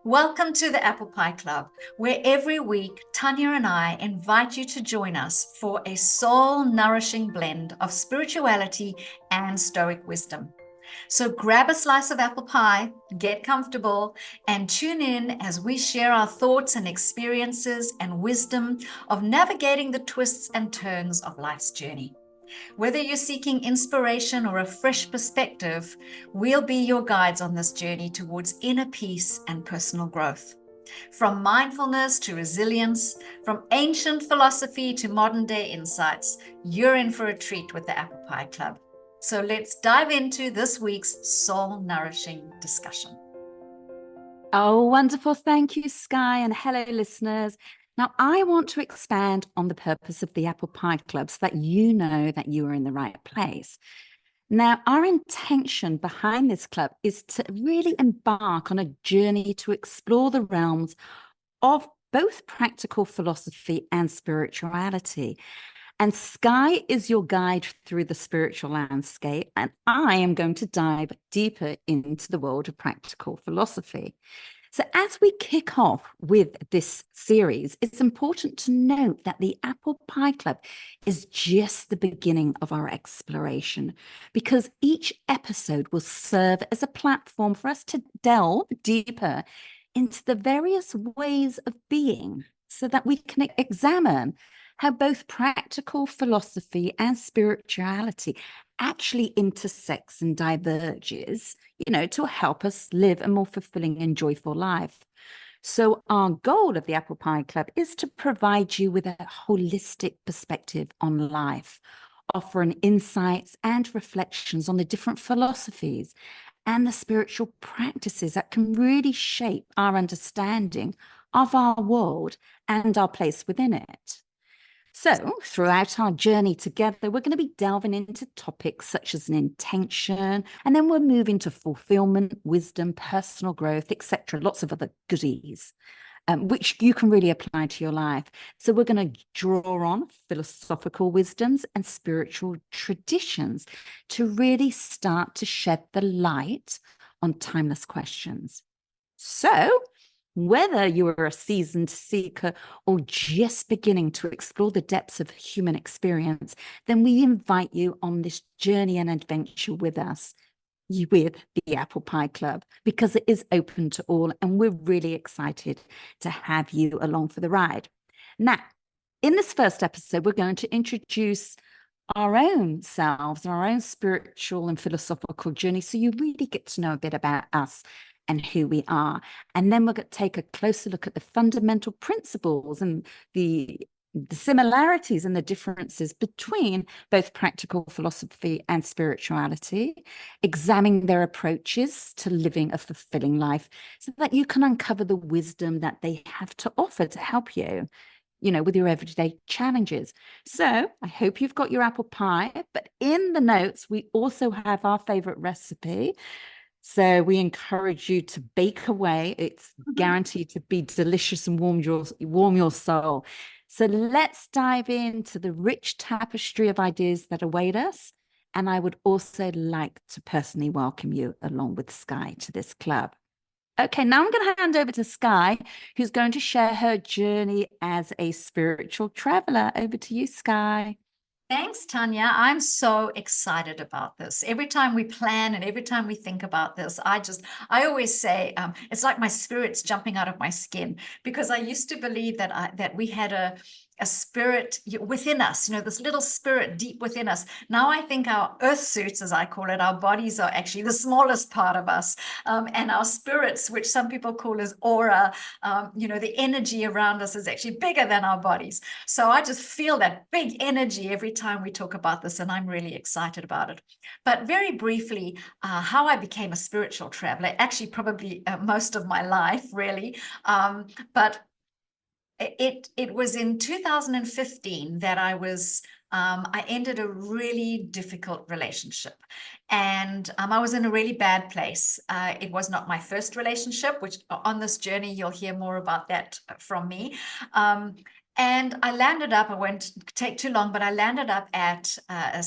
Welcome to the Apple Pie Club, where every week Tanya and I invite you to join us for a soul-nourishing blend of spirituality and Stoic wisdom. So grab a slice of apple pie, get comfortable, and tune in as we share our thoughts and experiences and wisdom of navigating the twists and turns of life's journey. Whether you're seeking inspiration or a fresh perspective, we'll be your guides on this journey towards inner peace and personal growth. From mindfulness to resilience, from ancient philosophy to modern day insights, you're in for a treat with the Apple Pie Club. So let's dive into this week's soul nourishing discussion. Oh, wonderful. Thank you, Skye, and hello, listeners. Now, I want to expand on the purpose of the Apple Pie Club so that you know that you are in the right place. Now, our intention behind this club is to really embark on a journey to explore the realms of both practical philosophy and spirituality. And Skye is your guide through the spiritual landscape, and I am going to dive deeper into the world of practical philosophy. So, as we kick off with this series, it's important to note that the Apple Pie Club is just the beginning of our exploration, because each episode will serve as a platform for us to delve deeper into the various ways of being so that we can examine how both practical philosophy and spirituality actually intersects and diverges, to help us live a more fulfilling and joyful life. So our goal of the Apple Pie Club is to provide you with a holistic perspective on life, offering insights and reflections on the different philosophies and the spiritual practices that can really shape our understanding of our world and our place within it. So, throughout our journey together, we're going to be delving into topics such as an intention, and then we'll move into fulfillment, wisdom, personal growth, etc. Lots of other goodies, which you can really apply to your life. So, we're going to draw on philosophical wisdoms and spiritual traditions to really start to shed the light on timeless questions. So, whether you are a seasoned seeker or just beginning to explore the depths of human experience, then we invite you on this journey and adventure with us, with the Apple Pie Club, because it is open to all, and we're really excited to have you along for the ride. Now, in this first episode, we're going to introduce our own selves, our own spiritual and philosophical journey, so you really get to know a bit about us and who we are. And then we're going to take a closer look at the fundamental principles and the similarities and the differences between both practical philosophy and spirituality, examining their approaches to living a fulfilling life so that you can uncover the wisdom that they have to offer to help you, with your everyday challenges. So I hope you've got your apple pie, but in the notes, we also have our favorite recipe. So we encourage you to bake away. It's guaranteed to be delicious and warm your soul. So let's dive into the rich tapestry of ideas that await us. And I would also like to personally welcome you along with Skye to this club. Okay, now I'm going to hand over to Skye, who's going to share her journey as a spiritual traveler. Over to you, Skye. Thanks, Tanya. I'm so excited about this. Every time we plan and every time we think about this, I always say it's like my spirit's jumping out of my skin, because I used to believe that we had a spirit within us, this little spirit deep within us. Now I think our earth suits, as I call it, our bodies are actually the smallest part of us, and our spirits, which some people call as aura, the energy around us is actually bigger than our bodies. So I just feel that big energy every time we talk about this, and I'm really excited about it. But very briefly, how I became a spiritual traveler, actually probably most of my life, really, but it was in 2015 that I ended a really difficult relationship, and I was in a really bad place. It was not my first relationship, which on this journey you'll hear more about that from me. And I landed up, I won't take too long, but I landed up at a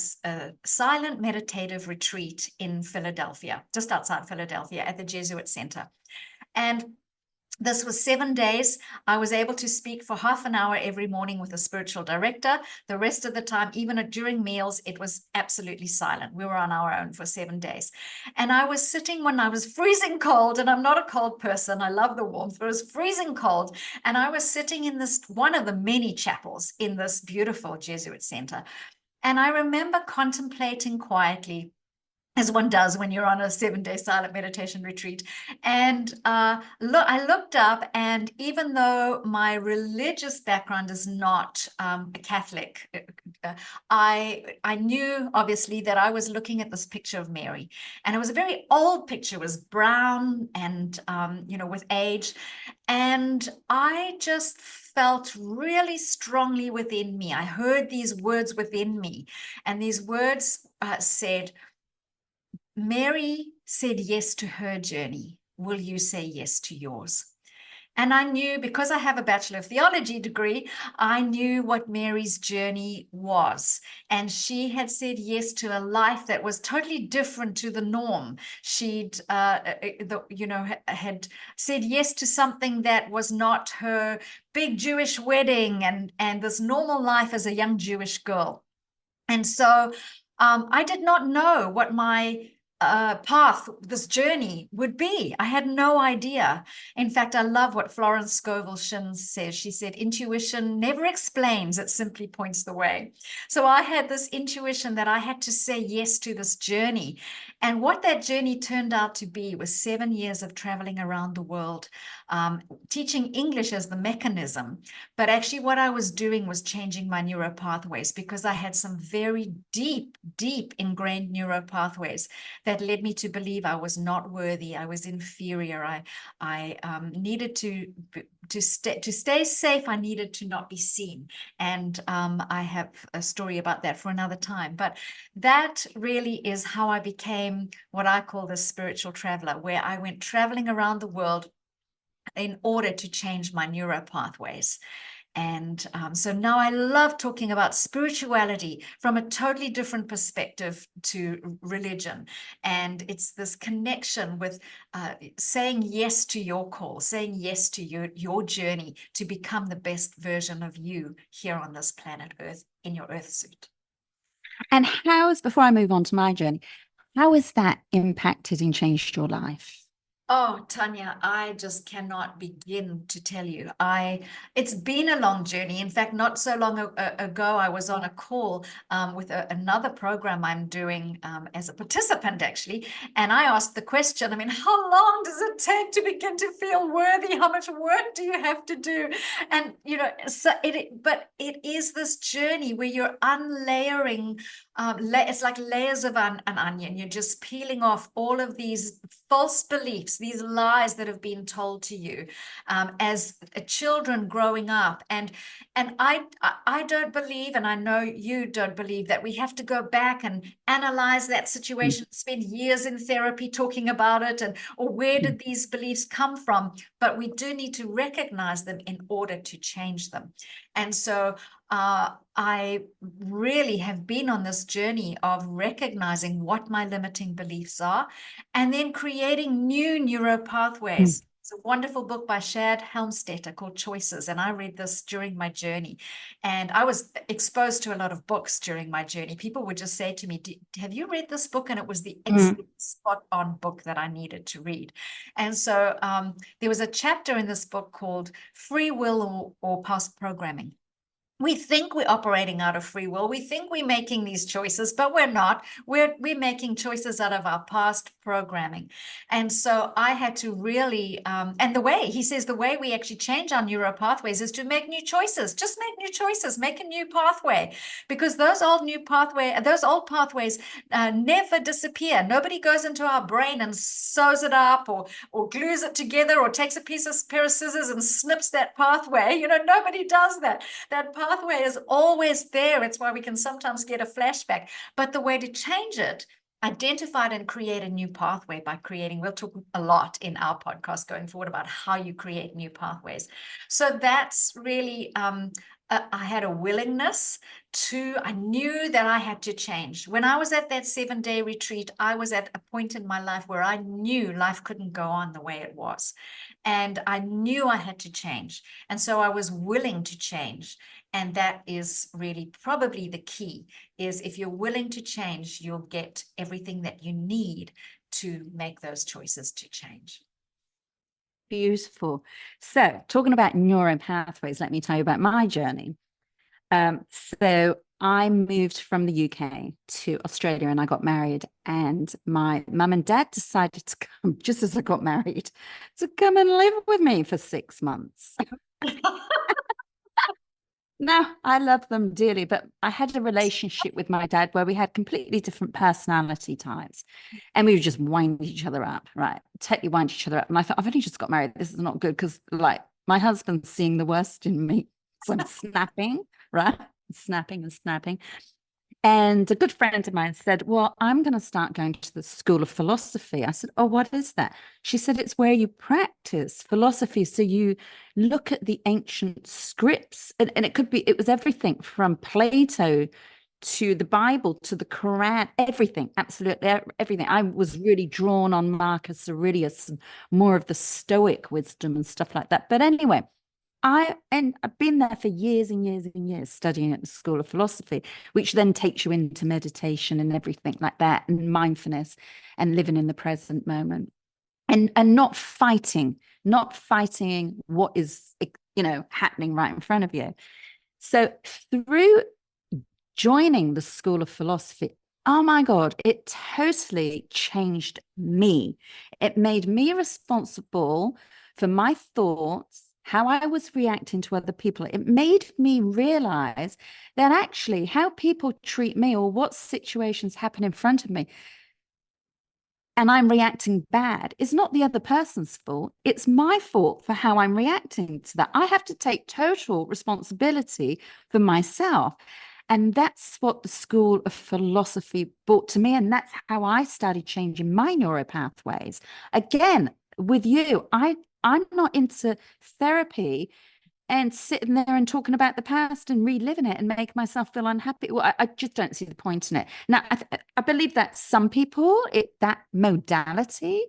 silent meditative retreat in Philadelphia, just outside Philadelphia, at the Jesuit Center. And This was 7 days. I was able to speak for half an hour every morning with a spiritual director. The rest of the time, even during meals, it was absolutely silent. We were on our own for 7 days. And I was sitting when I was freezing cold, and I'm not a cold person. I love the warmth, but it was freezing cold. And I was sitting in this, one of the many chapels in this beautiful Jesuit center. And I remember contemplating quietly, as one does when you're on a 7-day silent meditation retreat. And I looked up, and even though my religious background is not a Catholic, I knew obviously that I was looking at this picture of Mary, and it was a very old picture. It was brown and with age, and I just felt really strongly within me. I heard these words within me, and these words said, Mary said yes to her journey. Will you say yes to yours? And I knew, because I have a Bachelor of Theology degree, I knew what Mary's journey was. And she had said yes to a life that was totally different to the norm. She'd, had said yes to something that was not her big Jewish wedding and this normal life as a young Jewish girl. And so I did not know what my path, this journey would be. I had no idea. In fact, I love what Florence Scovel Shins says. She said, intuition never explains, it simply points the way. So I had this intuition that I had to say yes to this journey. And what that journey turned out to be was 7 years of traveling around the world, teaching English as the mechanism. But actually what I was doing was changing my neuropathways, because I had some very deep, deep ingrained neuropathways that led me to believe I was not worthy. I was inferior. I needed to stay safe. I needed to not be seen. And I have a story about that for another time. But that really is how I became what I call the spiritual traveler, where I went traveling around the world in order to change my neuropathways. And so now I love talking about spirituality from a totally different perspective to religion. And it's this connection with saying yes to your call, saying yes to your journey to become the best version of you here on this planet Earth in your Earth suit. And before I move on to my journey, how has that impacted and changed your life? Oh, Tanya, I just cannot begin to tell you. It's been a long journey. In fact, not so long ago, I was on a call with another program I'm doing as a participant, actually. And I asked the question, I mean, how long does it take to begin to feel worthy? How much work do you have to do? And, but it is this journey where you're unlayering. It's like layers of an onion. You're just peeling off all of these false beliefs, these lies that have been told to you as children growing up. And I don't believe, and I know you don't believe, that we have to go back and analyze that situation, spend years in therapy talking about it, or where did these beliefs come from? But we do need to recognize them in order to change them. And so I really have been on this journey of recognizing what my limiting beliefs are, and then creating new neuropathways. It's a wonderful book by Shad Helmstetter called Choices, and I read this during my journey. And I was exposed to a lot of books during my journey. People would just say to me, have you read this book? And it was the exact spot-on book that I needed to read. And so there was a chapter in this book called Free Will or Past Programming. We think we're operating out of free will. We think we're making these choices, but we're not. We're making choices out of our past programming. And so I had to really, and he says the way we actually change our neural pathways is to make new choices. Just make new choices, make a new pathway, because those old pathways never disappear. Nobody goes into our brain and sews it up or glues it together or takes a pair of scissors and snips that pathway. Nobody does that. That pathway is always there. It's why we can sometimes get a flashback. But the way to change it, identify it and create a new pathway by we'll talk a lot in our podcast going forward about how you create new pathways. So that's really I had a willingness to, I knew that I had to change. When I was at that 7-day retreat, I was at a point in my life where I knew life couldn't go on the way it was. And I knew I had to change. And so I was willing to change. And that is really probably the key, is if you're willing to change, you'll get everything that you need to make those choices to change. Beautiful. So talking about neural pathways, let me tell you about my journey. So I moved from the UK to Australia and I got married, and my mum and dad decided to come just as I got married to come and live with me for 6 months. Now, I love them dearly, but I had a relationship with my dad where we had completely different personality types, and we would just wind each other up, right? Totally wind each other up. And I thought, I've only just got married. This is not good, because like my husband's seeing the worst in me. So I'm snapping, right? Snapping and snapping. And a good friend of mine said, well, I'm going to start going to the School of Philosophy. I said, oh, what is that? She said, it's where you practice philosophy. So you look at the ancient scripts, and it was everything from Plato to the Bible to the Quran, everything, absolutely everything. I was really drawn on Marcus Aurelius and more of the Stoic wisdom and stuff like that. But anyway, I've been there for years and years and years studying at the School of Philosophy, which then takes you into meditation and everything like that, and mindfulness and living in the present moment, and not fighting what is, happening right in front of you. So through joining the School of Philosophy, oh my God, it totally changed me. It made me responsible for my thoughts, how I was reacting to other people. It made me realize that actually how people treat me, or what situations happen in front of me, and I'm reacting bad, is not the other person's fault. It's my fault for how I'm reacting to that. I have to take total responsibility for myself. And that's what the School of Philosophy brought to me. And that's how I started changing my neuropathways. Again, with you, I'm not into therapy and sitting there and talking about the past and reliving it and make myself feel unhappy. Well, I just don't see the point in it. Now, I believe that some people, that modality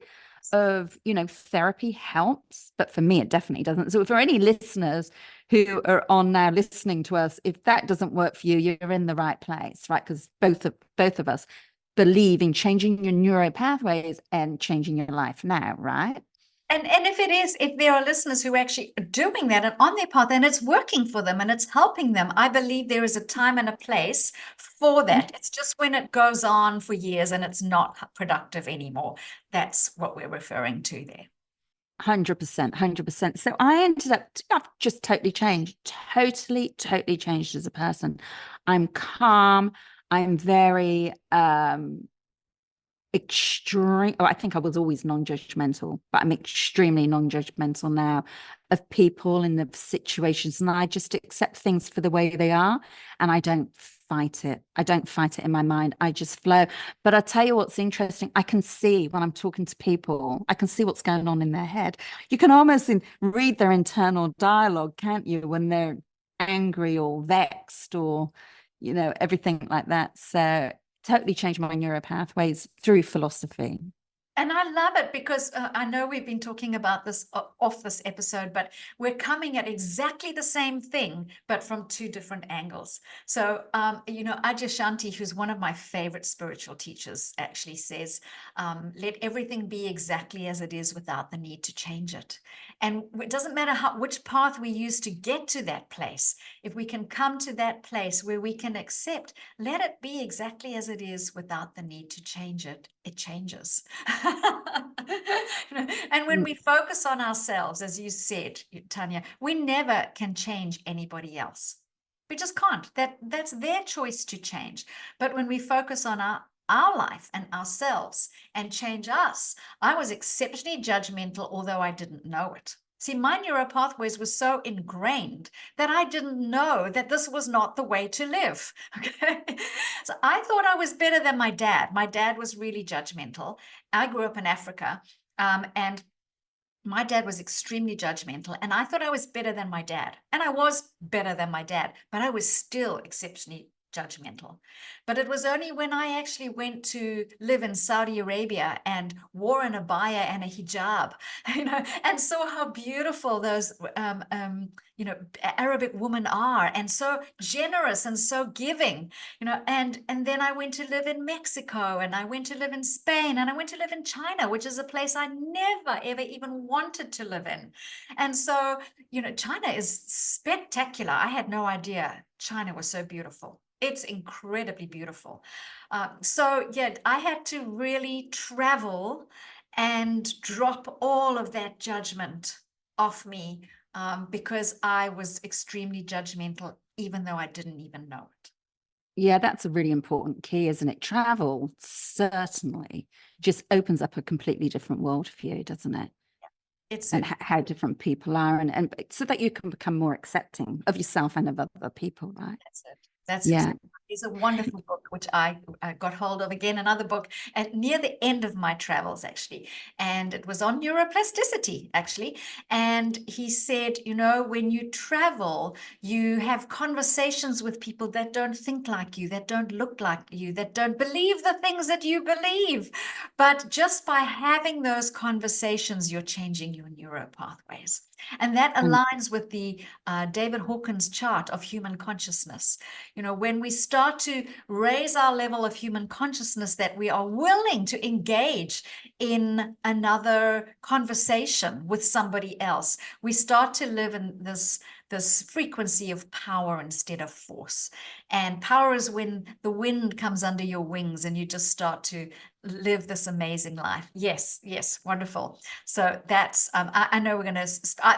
of, therapy helps, but for me, it definitely doesn't. So for any listeners who are on now listening to us, if that doesn't work for you, you're in the right place, right? Because both of us believe in changing your neuro pathways and changing your life now, right? And if there are listeners who are actually doing that and on their path, and it's working for them and it's helping them, I believe there is a time and a place for that. It's just when it goes on for years and it's not productive anymore. That's what we're referring to there. 100%, 100%. So I've just totally changed, totally changed as a person. I'm calm. I'm very, extreme. I think I was always non-judgmental, but I'm extremely non-judgmental now of people and the situations, and I just accept things for the way they are, and I don't fight it. I don't fight it in my mind. I just flow. But I tell you what's interesting, I can see when I'm talking to people, I can see what's going on in their head. You can almost read their internal dialogue, can't you, when they're angry or vexed or everything like that. So totally changed my neuro pathways through philosophy. And I love it because I know we've been talking about this off this episode, but we're coming at exactly the same thing, but from two different angles. So, Adyashanti, who's one of my favorite spiritual teachers, actually says, let everything be exactly as it is without the need to change it. And it doesn't matter which path we use to get to that place. If we can come to that place where we can accept, let it be exactly as it is without the need to change it, it changes. And when we focus on ourselves, as you said, Tanya, we never can change anybody else. We just can't. That's their choice to change. But when we focus on our life and ourselves and change us, I was exceptionally judgmental, although I didn't know it. See, my neural pathways were so ingrained that I didn't know that this was not the way to live. Okay. So I thought I was better than my dad. My dad was really judgmental. I grew up in Africa, and my dad was extremely judgmental, and I thought I was better than my dad. And I was better than my dad, but I was still exceptionally judgmental. But it was only when I actually went to live in Saudi Arabia and wore an abaya and a hijab, and saw how beautiful those Arabic women are, and so generous and so giving, and then I went to live in Mexico, and I went to live in Spain, and I went to live in China, which is a place I never ever even wanted to live in. And so, China is spectacular. I had no idea China was so beautiful. It's incredibly beautiful. So yeah, I had to really travel and drop all of that judgment off me, because I was extremely judgmental, even though I didn't even know it. Yeah, that's a really important key, isn't it? Travel certainly just opens up a completely different world for you, doesn't it? It's And how different people are, and so that you can become more accepting of yourself and of other people, right? That's it. That's Yeah. exactly. It's a wonderful book, which I got hold of again, another book at near the end of my travels, actually. And it was on neuroplasticity, actually. And he said, when you travel, you have conversations with people that don't think like you, that don't look like you, that don't believe the things that you believe. But just by having those conversations, you're changing your neuro pathways. And that aligns with the David Hawkins chart of human consciousness. When we start to raise our level of human consciousness, that we are willing to engage in another conversation with somebody else, we start to live in this frequency of power instead of force. And power is when the wind comes under your wings and you just start to live this amazing life. Yes, wonderful. So that's I know we're going to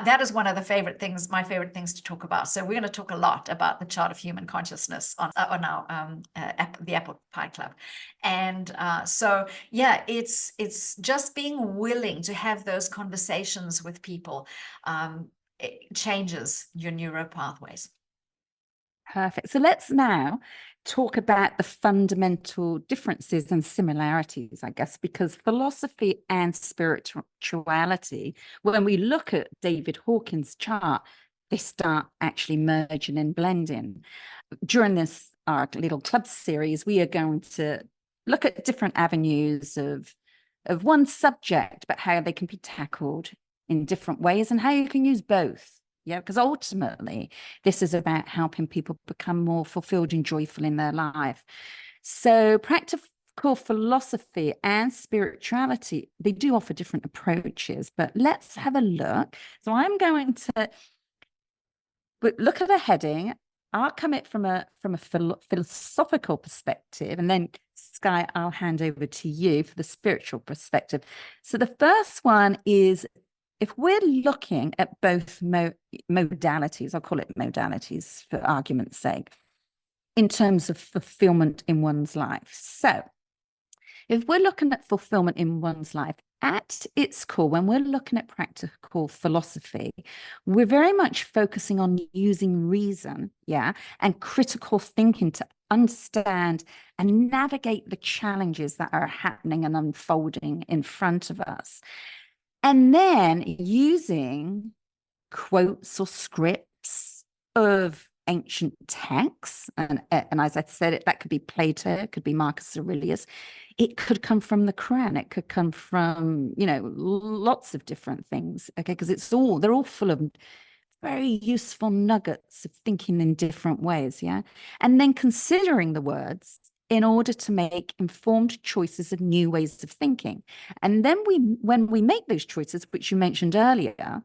that is one of my favorite things to talk about. So we're going to talk a lot about the chart of human consciousness on our the Apple Pie Club. And so yeah, it's just being willing to have those conversations with people. It changes your neuro pathways. Perfect. So let's now talk about the fundamental differences and similarities, I guess, because philosophy and spirituality, when we look at David Hawkins' chart, they start actually merging and blending. During this our little club series, we are going to look at different avenues of one subject, but how they can be tackled in different ways and how you can use both. Yeah, because ultimately, this is about helping people become more fulfilled and joyful in their life. So practical philosophy and spirituality, they do offer different approaches, but let's have a look. So I'm going to look at a heading. I'll come at from a philosophical perspective, and then Skye, I'll hand over to you for the spiritual perspective. So the first one is, if we're looking at both modalities, I'll call it modalities for argument's sake, in terms of fulfillment in one's life. So if we're looking at fulfillment in one's life, at its core, when we're looking at practical philosophy, we're very much focusing on using reason, and critical thinking to understand and navigate the challenges that are happening and unfolding in front of us. And then using quotes or scripts of ancient texts, and as I said, that could be Plato, it could be Marcus Aurelius, it could come from the Quran, it could come from lots of different things. Okay, because they're all full of very useful nuggets of thinking in different ways. Yeah, and then considering the words in order to make informed choices of new ways of thinking. And then when we make those choices, which you mentioned earlier,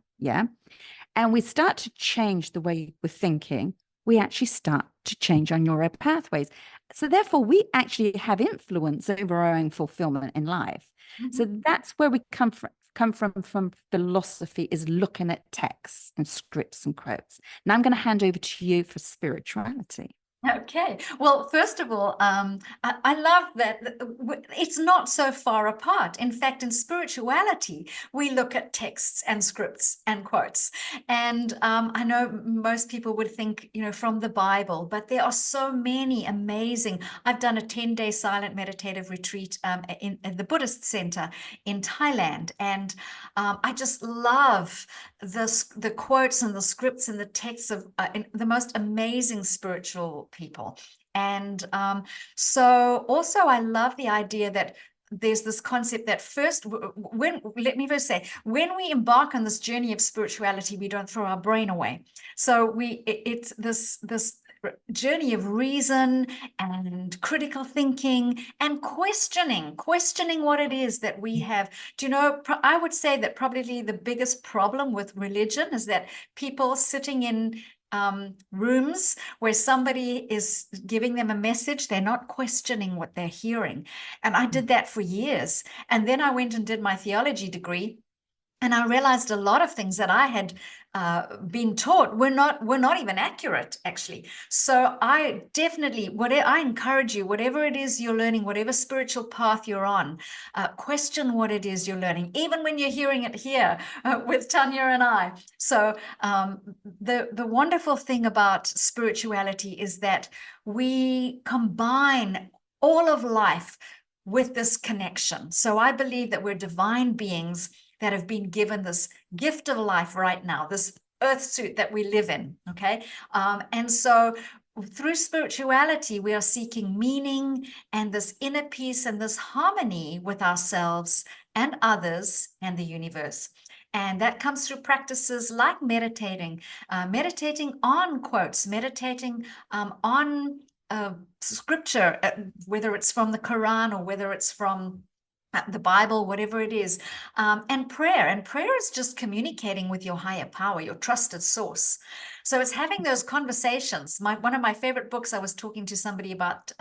and we start to change the way we're thinking, we actually start to change our neural pathways. So therefore, we actually have influence over our own fulfillment in life. Mm-hmm. So that's where we come from philosophy, is looking at texts and scripts and quotes. Now I'm going to hand over to you for spirituality. Okay. Well, first of all, I love that it's not so far apart. In fact, in spirituality, we look at texts and scripts and quotes. And I know most people would think, from the Bible, but there are so many amazing. I've done a 10-day silent meditative retreat in the Buddhist center in Thailand. And I just love the quotes and the scripts and the texts of the most amazing spiritual people. And so also I love the idea that there's this concept that let me first say, when we embark on this journey of spirituality, we don't throw our brain away. So it's this journey of reason and critical thinking and questioning what it is that we have. Do you know, I would say that probably the biggest problem with religion is that people sitting in rooms where somebody is giving them a message, they're not questioning what they're hearing. And I did that for years. And then I went and did my theology degree. And I realized a lot of things that I had been taught were not even accurate, actually. So I definitely, I encourage you, whatever it is you're learning, whatever spiritual path you're on, question what it is you're learning, even when you're hearing it here with Tanya and I. So the wonderful thing about spirituality is that we combine all of life with this connection. So I believe that we're divine beings that have been given this gift of life right now, this earth suit that we live in, okay? And so through spirituality, we are seeking meaning and this inner peace and this harmony with ourselves and others and the universe. And that comes through practices like meditating, meditating on quotes, meditating on scripture, whether it's from the Quran or whether it's from the Bible, whatever it is, and prayer. And prayer is just communicating with your higher power, your trusted source. So it's having those conversations. One of my favorite books, I was talking to somebody about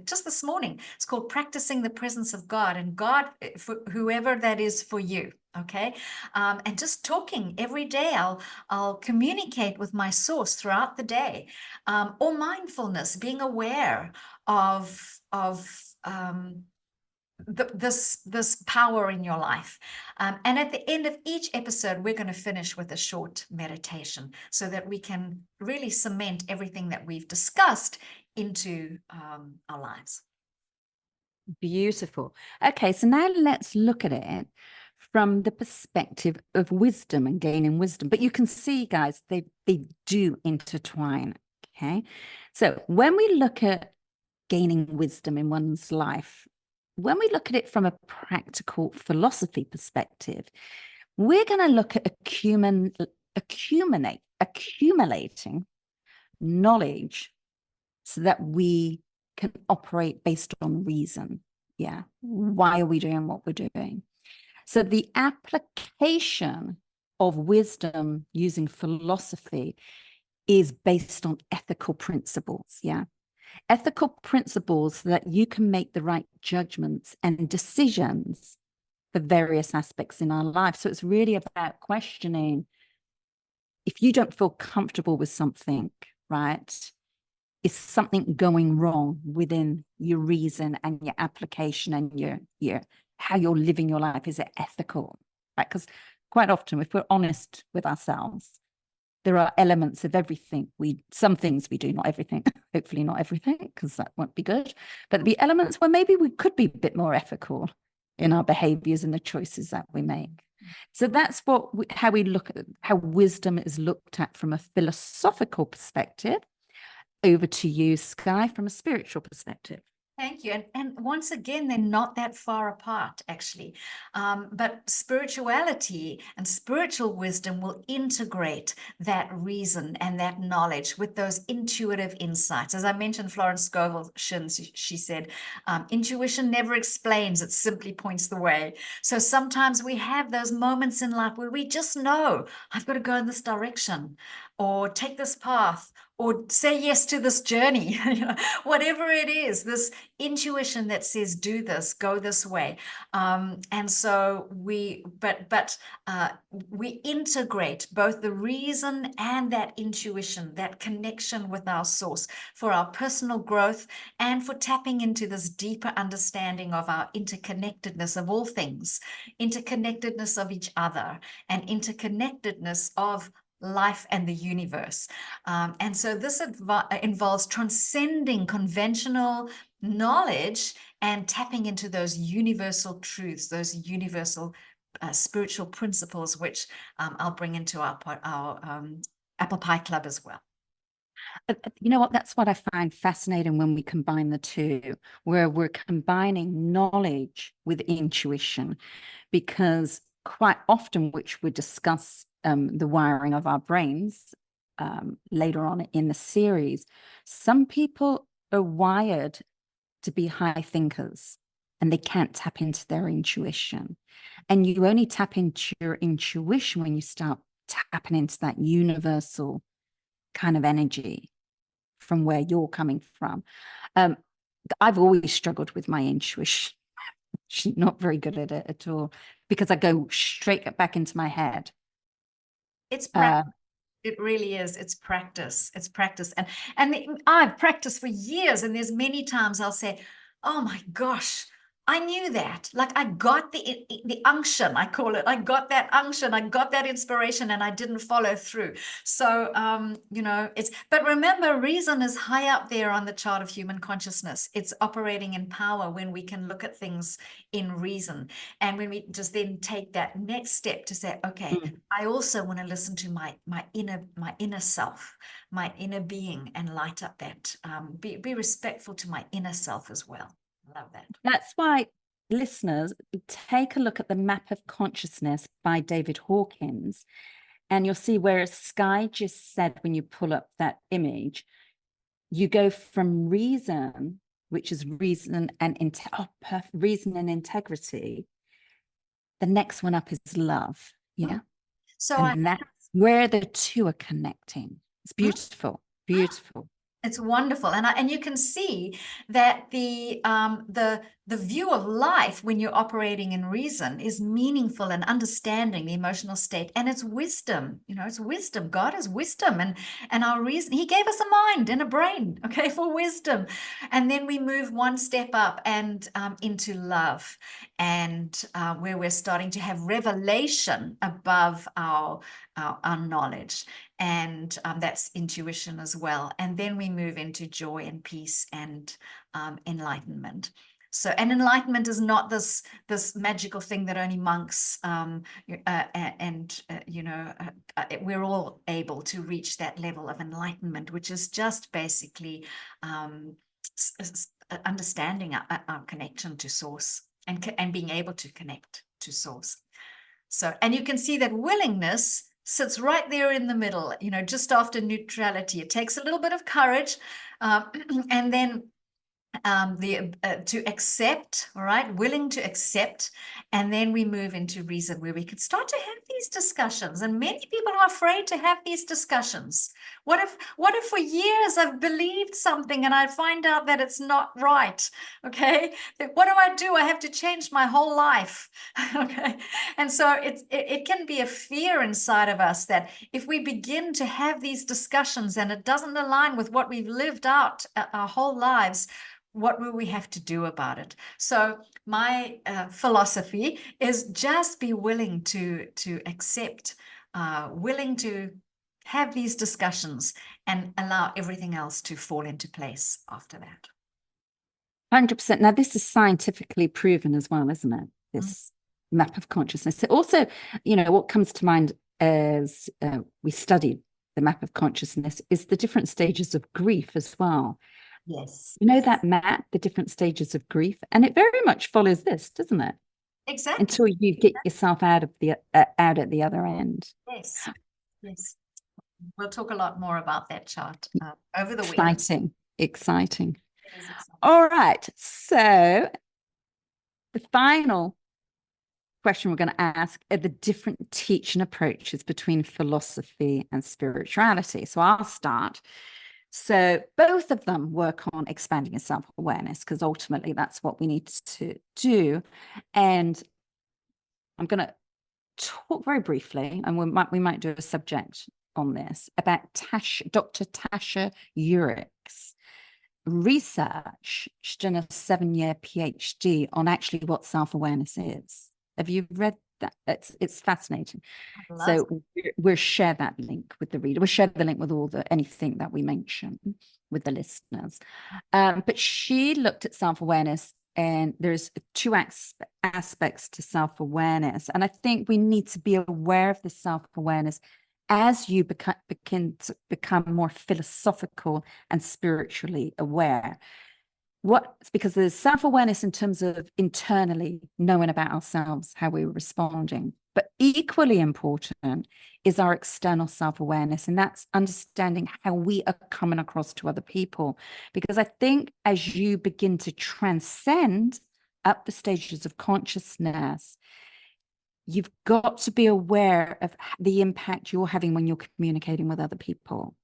just this morning. It's called Practicing the Presence of God, and God, for whoever that is for you. Okay. And just talking every day, I'll communicate with my source throughout the day. Or mindfulness, being aware of this power in your life. And at the end of each episode, we're going to finish with a short meditation so that we can really cement everything that we've discussed into our lives. Beautiful. Okay, so now let's look at it from the perspective of wisdom and gaining wisdom. But you can see, guys, they do intertwine. Okay, so when we look at gaining wisdom in one's life, when we look at it from a practical philosophy perspective, we're going to look at accumulating knowledge so that we can operate based on reason. Yeah. Why are we doing what we're doing? So the application of wisdom using philosophy is based on ethical principles. Yeah. Ethical principles that you can make the right judgments and decisions for various aspects in our life. So it's really about questioning if you don't feel comfortable with something, right? Is something going wrong within your reason and your application and your how you're living your life? Is it ethical? Right? Because quite often, if we're honest with ourselves, there are elements of everything. Some things we do, not everything, hopefully not everything, because that won't be good. But the elements where maybe we could be a bit more ethical in our behaviors and the choices that we make. So that's how we look at how wisdom is looked at from a philosophical perspective. Over to you, Skye, from a spiritual perspective. Thank you. And once again, they're not that far apart, actually. But spirituality and spiritual wisdom will integrate that reason and that knowledge with those intuitive insights. As I mentioned, Florence Scovel Shins, she said, intuition never explains, it simply points the way. So sometimes we have those moments in life where we just know, I've got to go in this direction or take this path, or say yes to this journey, whatever it is, this intuition that says, do this, go this way. And so we integrate both the reason and that intuition, that connection with our source for our personal growth and for tapping into this deeper understanding of our interconnectedness of all things, interconnectedness of each other, and interconnectedness of life and the universe. And so this involves transcending conventional knowledge and tapping into those universal truths, those universal spiritual principles, which I'll bring into our Apple Pie Club as well. You know what? That's what I find fascinating when we combine the two, where we're combining knowledge with intuition, because quite often, which we discuss the wiring of our brains later on in the series, some people are wired to be high thinkers and they can't tap into their intuition. And you only tap into your intuition when you start tapping into that universal kind of energy from where you're coming from. I've always struggled with my intuition. She's not very good at it at all, because I go straight back into my head. It's practice. It really is. It's practice. It's practice. And I've practiced for years, and there's many times I'll say, oh my gosh, I knew that. Like I got the unction, I call it. I got that unction, I got that inspiration, and I didn't follow through. So, but remember, reason is high up there on the chart of human consciousness. It's operating in power when we can look at things in reason. And when we just then take that next step to say, okay, I also want to listen to my inner self, my inner being, and light up that, be respectful to my inner self as well. Love that. That's why, listeners, take a look at the Map of Consciousness by David Hawkins, and you'll see where Skye just said, when you pull up that image, you go from reason, which is reason and reason and integrity. The next one up is love. Yeah. So that's where the two are connecting. It's beautiful, beautiful. It's wonderful. And you can see that the view of life when you're operating in reason is meaningful and understanding the emotional state. And it's wisdom, it's wisdom. God is wisdom, and our reason, he gave us a mind and a brain, okay, for wisdom. And then we move one step up and into love, and where we're starting to have revelation above our knowledge. And that's intuition as well. And then we move into joy and peace and enlightenment. So, and enlightenment is not this magical thing that only monks we're all able to reach that level of enlightenment, which is just basically understanding our connection to source and being able to connect to source. So, and you can see that willingness sits right there in the middle, just after neutrality. It takes a little bit of courage, and then to accept, all right, willing to accept, and then we move into reason, where we can start to have these discussions. And many people are afraid to have these discussions. What if for years I've believed something and I find out that it's not right? Okay, what do? I have to change my whole life. Okay, and so it can be a fear inside of us that if we begin to have these discussions and it doesn't align with what we've lived out our whole lives, what will we have to do about it? So my philosophy is just be willing to accept, willing to have these discussions, and allow everything else to fall into place after that. 100%. Now, this is scientifically proven as well, isn't it? This map of consciousness. Also, what comes to mind as we studied the map of consciousness is the different stages of grief as well. Yes. That map, the different stages of grief, and it very much follows this, doesn't it? Exactly. Until you get yourself out at the other end. Yes. Yes. We'll talk a lot more about that chart over the week. Exciting. All right. So the final question we're going to ask are the different teaching approaches between philosophy and spirituality. So I'll start. So both of them work on expanding your self-awareness, because ultimately that's what we need to do. And I'm going to talk very briefly, and we might do a subject on this, about Dr. Tasha Urich's research. She's done a 7-year PhD on actually what self-awareness is. Have you read that? It's fascinating. So we'll share that link with the reader. We'll share the link with anything that we mention with the listeners. But she looked at self-awareness, and there's two aspects to self-awareness. And I think we need to be aware of the self-awareness as you begin to become more philosophical and spiritually aware. Because there's self-awareness in terms of internally knowing about ourselves, how we're responding. But equally important is our external self-awareness, and that's understanding how we are coming across to other people. Because I think as you begin to transcend up the stages of consciousness, you've got to be aware of the impact you're having when you're communicating with other people.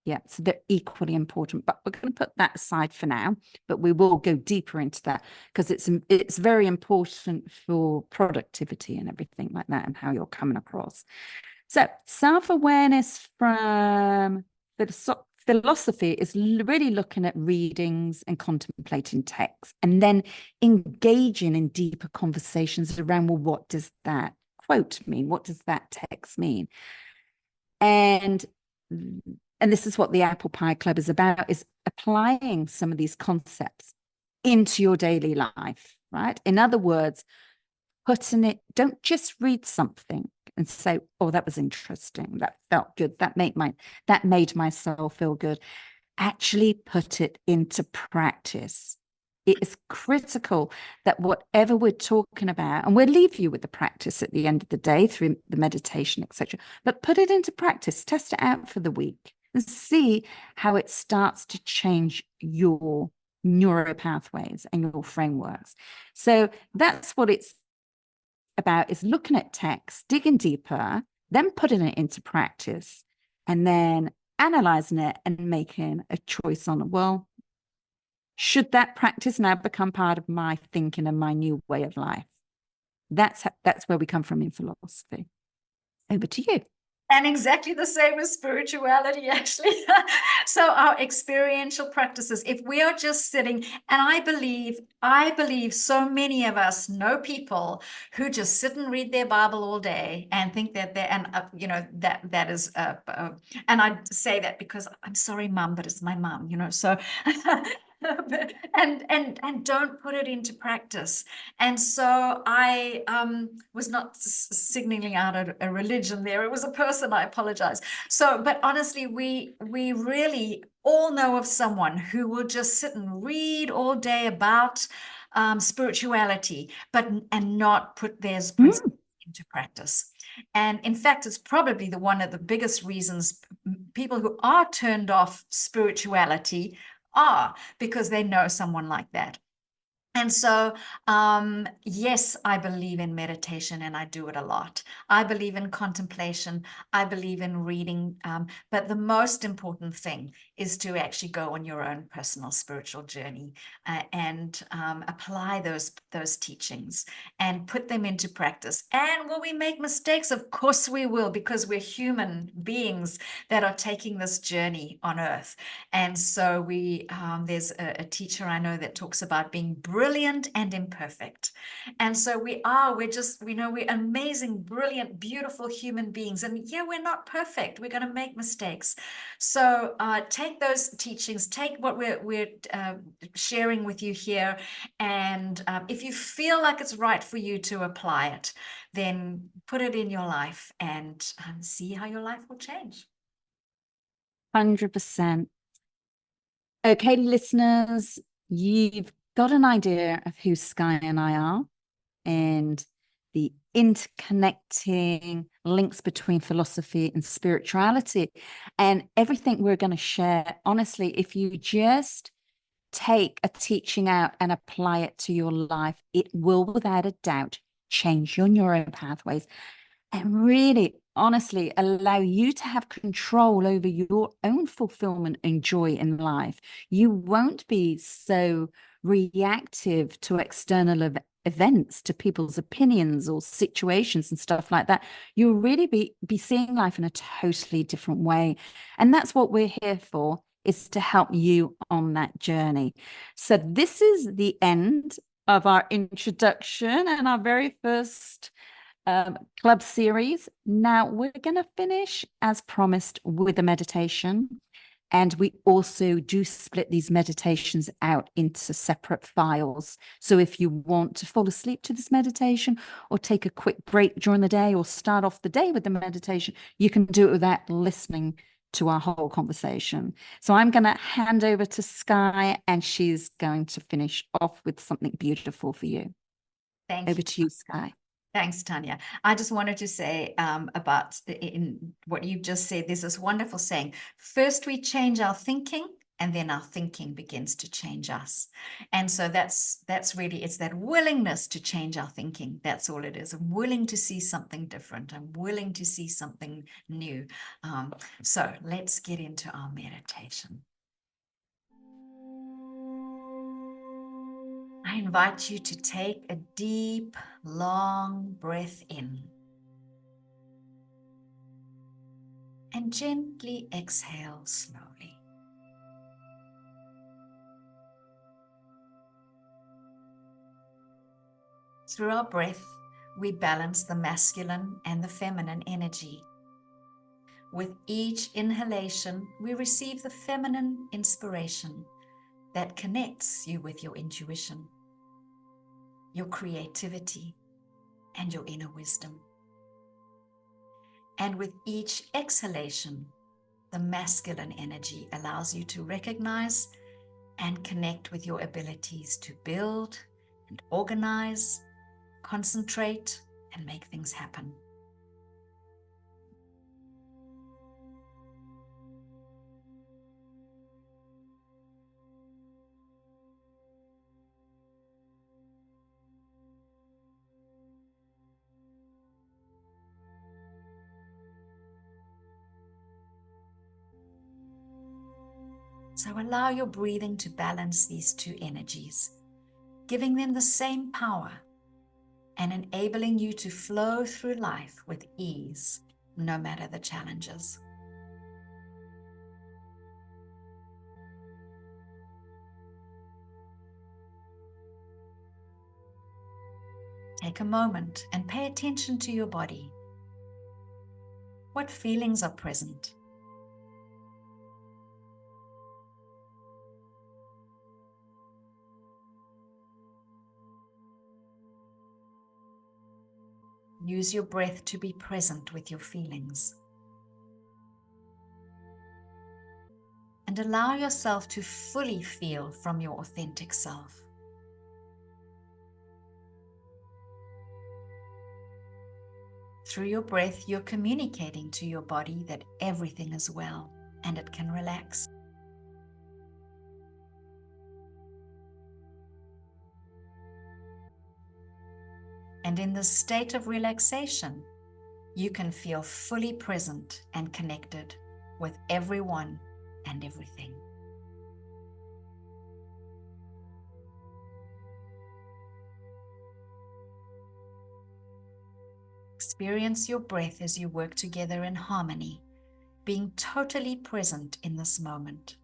Yeah, so they're equally important, but we're going to put that aside for now, but we will go deeper into that, because it's very important for productivity and everything like that, and how you're coming across. So self-awareness from philosophy is really looking at readings and contemplating texts, and then engaging in deeper conversations around, well, what does that quote mean? What does that text mean? And this is what the Apple Pie Club is about, is applying some of these concepts into your daily life, right? In other words, don't just read something and say, oh, that was interesting, that felt good, that made my soul feel good. Actually put it into practice. It is critical that whatever we're talking about, and we'll leave you with the practice at the end of the day through the meditation, etc., but put it into practice, test it out for the week, and see how it starts to change your neuro pathways and your frameworks. So that's what it's about, is looking at text, digging deeper, then putting it into practice, and then analyzing it and making a choice on, well, should that practice now become part of my thinking and my new way of life? That's where we come from in philosophy. Over to you. And exactly the same with spirituality, actually. So our experiential practices, if we are just sitting, and I believe so many of us know people who just sit and read their Bible all day and think that that is, and I say that because I'm sorry, Mum, but it's my mum, so. and don't put it into practice. And so I was not signaling out a religion there. It was a person. I apologize. So, but honestly, we really all know of someone who will just sit and read all day about spirituality, and not put their principles into practice. And in fact, it's probably one of the biggest reasons people who are turned off spirituality are, because they know someone like that. And so, yes, I believe in meditation, and I do it a lot. I believe in contemplation. I believe in reading. But the most important thing is to actually go on your own personal spiritual journey and apply those teachings and put them into practice. And will we make mistakes? Of course we will, because we're human beings that are taking this journey on earth. And so there's a teacher I know that talks about being brilliant and imperfect. And so we're amazing, brilliant, beautiful human beings. And yeah, we're not perfect. We're going to make mistakes. So take those teachings, take what we're sharing with you here. And if you feel like it's right for you to apply it, then put it in your life and see how your life will change. 100%. Okay, listeners, you've got an idea of who Skye and I are, and the interconnecting links between philosophy and spirituality, and everything we're going to share. Honestly, if you just take a teaching out and apply it to your life, it will, without a doubt, change your neural pathways and really honestly allow you to have control over your own fulfillment and joy in life. You won't be so reactive to external events, to people's opinions or situations and stuff like that. You'll really be seeing life in a totally different way. And that's what we're here for, is to help you on that journey. So this is the end of our introduction and our very first club series. Now we're going to finish, as promised, with a meditation. And we also do split these meditations out into separate files. So if you want to fall asleep to this meditation or take a quick break during the day or start off the day with the meditation, you can do it without listening to our whole conversation. So I'm going to hand over to Skye, and she's going to finish off with something beautiful for you. Thank Over you. to you, Skye. Thanks, Tanya. I just wanted to say about in what you've just said, there's this wonderful saying, first we change our thinking, and then our thinking begins to change us. And so that's really, it's that willingness to change our thinking. That's all it is. I'm willing to see something different. I'm willing to see something new. So let's get into our meditation. I invite you to take a deep, long breath in and gently exhale slowly. Through our breath, we balance the masculine and the feminine energy. With each inhalation, we receive the feminine inspiration that connects you with your intuition, your creativity, and your inner wisdom. And with each exhalation, the masculine energy allows you to recognize and connect with your abilities to build and organize, concentrate, and make things happen. So allow your breathing to balance these two energies, giving them the same power and enabling you to flow through life with ease, no matter the challenges. Take a moment and pay attention to your body. What feelings are present? Use your breath to be present with your feelings. And allow yourself to fully feel from your authentic self. Through your breath, you're communicating to your body that everything is well and it can relax. And in this state of relaxation, you can feel fully present and connected with everyone and everything. Experience your breath as you work together in harmony, being totally present in this moment.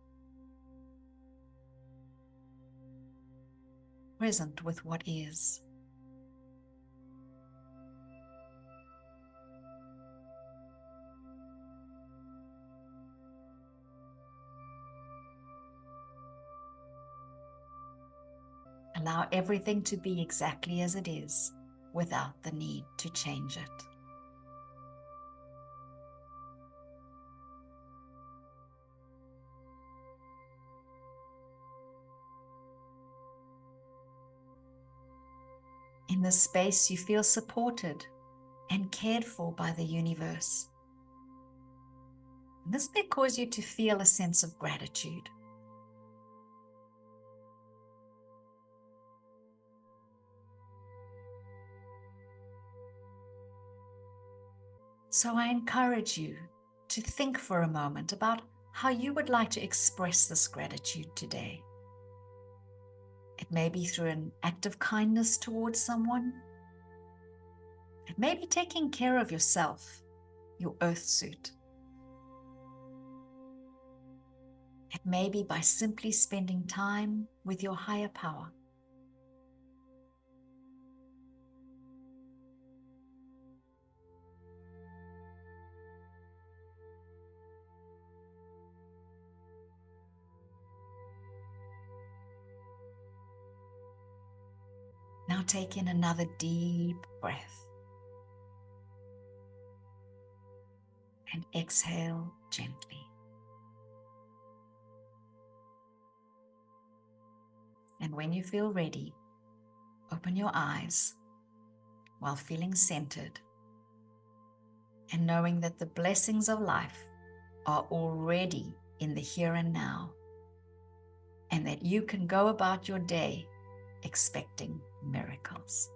Present with what is. Allow everything to be exactly as it is, without the need to change it. In this space, you feel supported and cared for by the universe. This may cause you to feel a sense of gratitude. So I encourage you to think for a moment about how you would like to express this gratitude today. It may be through an act of kindness towards someone. It may be taking care of yourself, your earth suit. It may be by simply spending time with your higher power. Now take in another deep breath and exhale gently. And when you feel ready, open your eyes while feeling centered and knowing that the blessings of life are already in the here and now, and that you can go about your day expecting miracles.